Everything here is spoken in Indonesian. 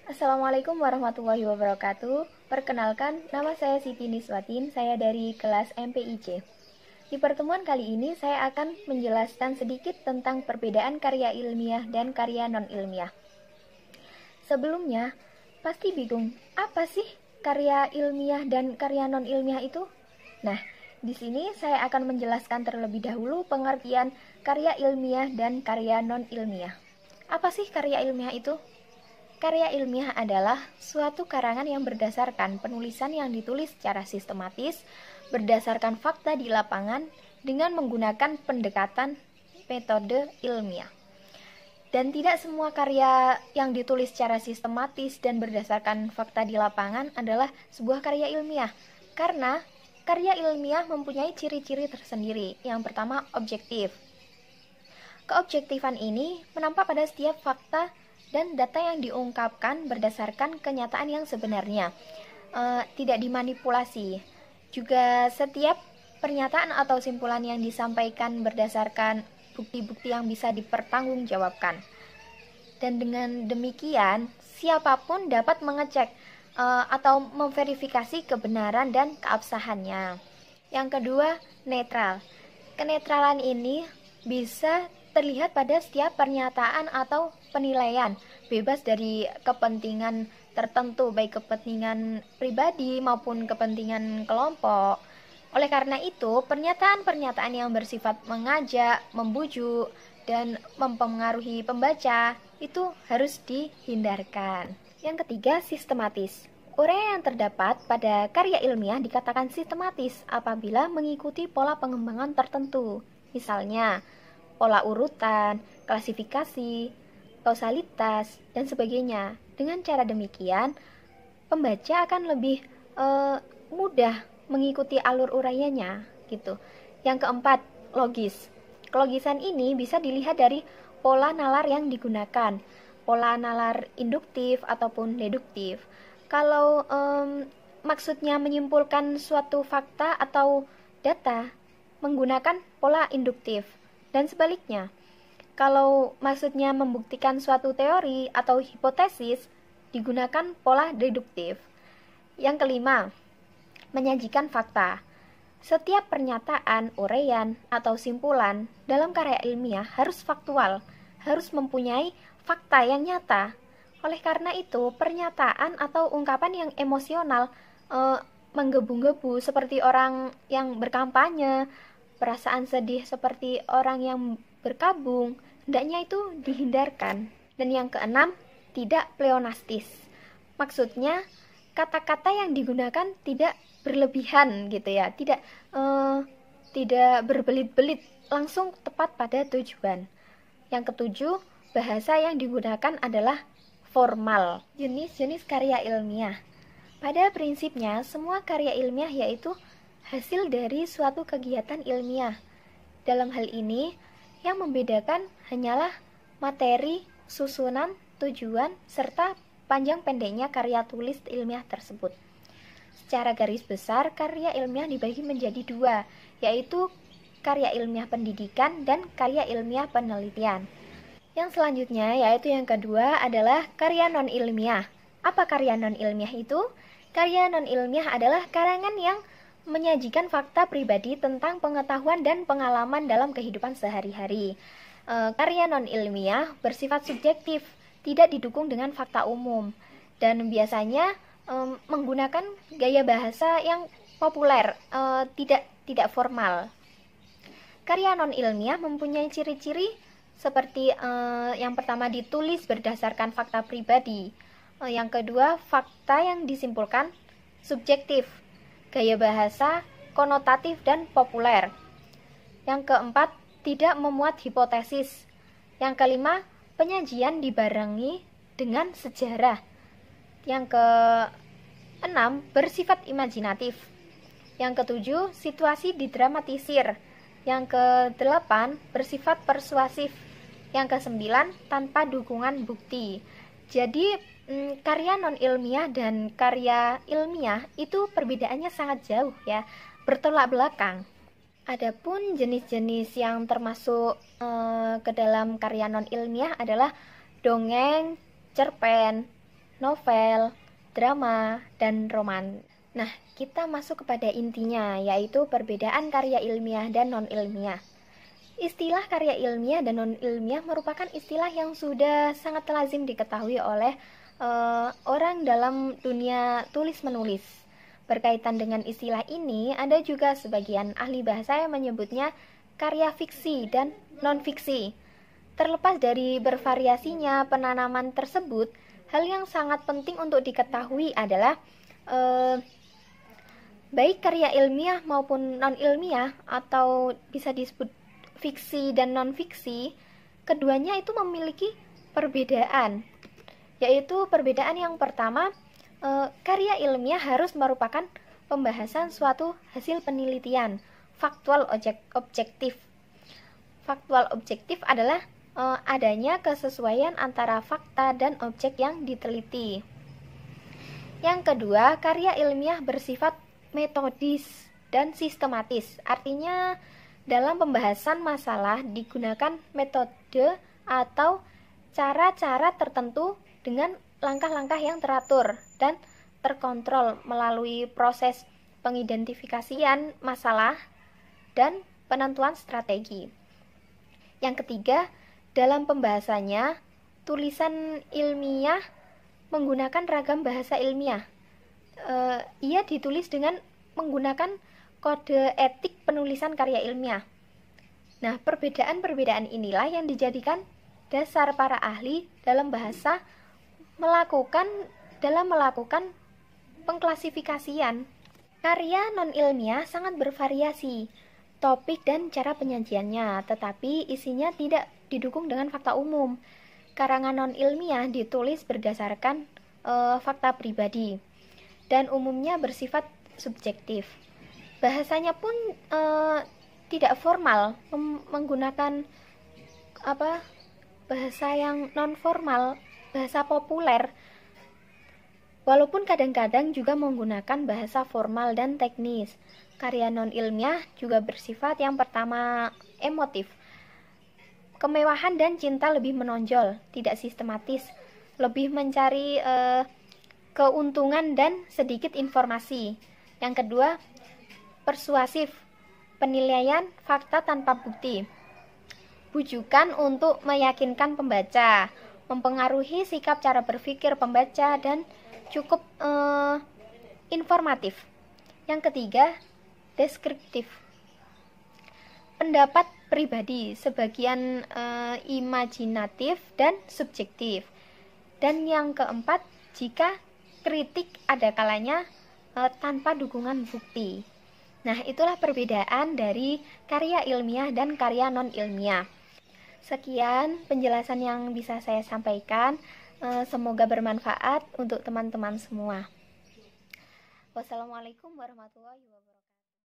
Assalamualaikum warahmatullahi wabarakatuh. Perkenalkan, nama saya Siti Niswatin, saya dari kelas MPIC. Di pertemuan kali ini saya akan menjelaskan sedikit tentang perbedaan karya ilmiah dan karya non-ilmiah. Sebelumnya, pasti bingung, apa sih karya ilmiah dan karya non-ilmiah itu? Nah, di sini saya akan menjelaskan terlebih dahulu pengertian karya ilmiah dan karya non-ilmiah. Apa sih karya ilmiah itu? Karya ilmiah adalah suatu karangan yang berdasarkan penulisan yang ditulis secara sistematis, berdasarkan fakta di lapangan, dengan menggunakan pendekatan metode ilmiah. Dan tidak semua karya yang ditulis secara sistematis dan berdasarkan fakta di lapangan adalah sebuah karya ilmiah, karena karya ilmiah mempunyai ciri-ciri tersendiri. Yang pertama, objektif. Keobjektifan ini menampak pada setiap fakta dan data yang diungkapkan berdasarkan kenyataan yang sebenarnya, tidak dimanipulasi. Juga setiap pernyataan atau simpulan yang disampaikan berdasarkan bukti-bukti yang bisa dipertanggungjawabkan. Dan dengan demikian, siapapun dapat mengecek atau memverifikasi kebenaran dan keabsahannya. Yang kedua, netral. Kenetralan ini bisa terlihat pada setiap pernyataan atau penilaian, bebas dari kepentingan tertentu, baik kepentingan pribadi maupun kepentingan kelompok. Oleh karena itu, pernyataan-pernyataan yang bersifat mengajak, membujuk, dan mempengaruhi pembaca itu harus dihindarkan. Yang ketiga, sistematis. Uraian yang terdapat pada karya ilmiah dikatakan sistematis apabila mengikuti pola pengembangan tertentu. Misalnya, pola urutan, klasifikasi, kausalitas, dan sebagainya. Dengan cara demikian, pembaca akan lebih mudah mengikuti alur uraiannya, gitu. Yang keempat, logis. Kelogisan ini bisa dilihat dari pola nalar yang digunakan, pola nalar induktif ataupun deduktif. Kalau maksudnya menyimpulkan suatu fakta atau data, menggunakan pola induktif. Dan sebaliknya, kalau maksudnya membuktikan suatu teori atau hipotesis, digunakan pola deduktif. Yang kelima, menyajikan fakta. Setiap pernyataan, uraian, atau simpulan dalam karya ilmiah harus faktual, harus mempunyai fakta yang nyata. Oleh karena itu, pernyataan atau ungkapan yang emosional menggebu-gebu seperti orang yang berkampanye, perasaan sedih seperti orang yang berkabung, hendaknya itu dihindarkan. Dan yang keenam, tidak pleonastis. Maksudnya, kata-kata yang digunakan tidak berlebihan gitu ya, tidak berbelit-belit, langsung tepat pada tujuan. Yang ketujuh, bahasa yang digunakan adalah formal. Jenis-jenis karya ilmiah. Pada prinsipnya, semua karya ilmiah yaitu hasil dari suatu kegiatan ilmiah. Dalam hal ini, yang membedakan hanyalah materi, susunan, tujuan, serta panjang pendeknya karya tulis ilmiah tersebut. Secara garis besar, karya ilmiah dibagi menjadi dua, yaitu karya ilmiah pendidikan dan karya ilmiah penelitian. Yang selanjutnya, yaitu yang kedua adalah karya non-ilmiah. Apa karya non-ilmiah itu? Karya non-ilmiah adalah karangan yang menyajikan fakta pribadi tentang pengetahuan dan pengalaman dalam kehidupan sehari-hari. Karya non-ilmiah bersifat subjektif, tidak didukung dengan fakta umum, dan biasanya menggunakan gaya bahasa yang populer, tidak formal. Karya non-ilmiah mempunyai ciri-ciri seperti yang pertama, ditulis berdasarkan fakta pribadi. Yang kedua, fakta yang disimpulkan subjektif, gaya bahasa konotatif dan populer. Yang keempat, tidak memuat hipotesis. Yang kelima, penyajian dibarengi dengan sejarah. Yang keenam, bersifat imajinatif. Yang ketujuh, situasi didramatisir. Yang kedelapan, bersifat persuasif. Yang kesembilan, tanpa dukungan bukti. Jadi karya non-ilmiah dan karya ilmiah itu perbedaannya sangat jauh ya, bertolak belakang. Adapun jenis-jenis yang termasuk ke dalam karya non-ilmiah adalah dongeng, cerpen, novel, drama, dan roman. Nah, kita masuk kepada intinya, yaitu perbedaan karya ilmiah dan non-ilmiah. Istilah karya ilmiah dan non-ilmiah merupakan istilah yang sudah sangat lazim diketahui oleh orang dalam dunia tulis-menulis. Berkaitan dengan istilah ini, ada juga sebagian ahli bahasa yang menyebutnya karya fiksi dan non-fiksi. Terlepas dari bervariasinya penanaman tersebut, hal yang sangat penting untuk diketahui adalah baik karya ilmiah maupun non-ilmiah atau bisa disebut fiksi dan non-fiksi, keduanya itu memiliki perbedaan. Yaitu perbedaan yang pertama, karya ilmiah harus merupakan pembahasan suatu hasil penelitian, faktual objektif. Faktual objektif adalah adanya kesesuaian antara fakta dan objek yang diteliti. Yang kedua, karya ilmiah bersifat metodis dan sistematis. Artinya, dalam pembahasan masalah digunakan metode atau cara-cara tertentu dengan langkah-langkah yang teratur dan terkontrol melalui proses pengidentifikasian masalah dan penentuan strategi. Yang ketiga, dalam pembahasannya, tulisan ilmiah menggunakan ragam bahasa ilmiah. Ia ditulis dengan menggunakan kode etik penulisan karya ilmiah. Nah, perbedaan-perbedaan inilah yang dijadikan dasar para ahli dalam melakukan pengklasifikasian. Karya non-ilmiah sangat bervariasi topik dan cara penyajiannya, tetapi isinya tidak didukung dengan fakta umum. Karangan non-ilmiah ditulis berdasarkan fakta pribadi dan umumnya bersifat subjektif. Bahasanya pun tidak formal, menggunakan bahasa yang non formal, bahasa populer. Walaupun kadang-kadang juga menggunakan bahasa formal dan teknis. Karya non-ilmiah juga bersifat yang pertama emotif. Kemewahan dan cinta lebih menonjol, tidak sistematis, lebih mencari keuntungan dan sedikit informasi. Yang kedua, persuasif, penilaian fakta tanpa bukti. Bujukan untuk meyakinkan pembaca, mempengaruhi sikap cara berpikir pembaca dan cukup informatif. Yang ketiga, deskriptif, pendapat pribadi, sebagian imajinatif dan subjektif. Dan yang keempat, jika kritik ada kalanya tanpa dukungan bukti. Nah, itulah perbedaan dari karya ilmiah dan karya non-ilmiah. Sekian penjelasan yang bisa saya sampaikan. Semoga bermanfaat untuk teman-teman semua. Wassalamualaikum warahmatullahi wabarakatuh.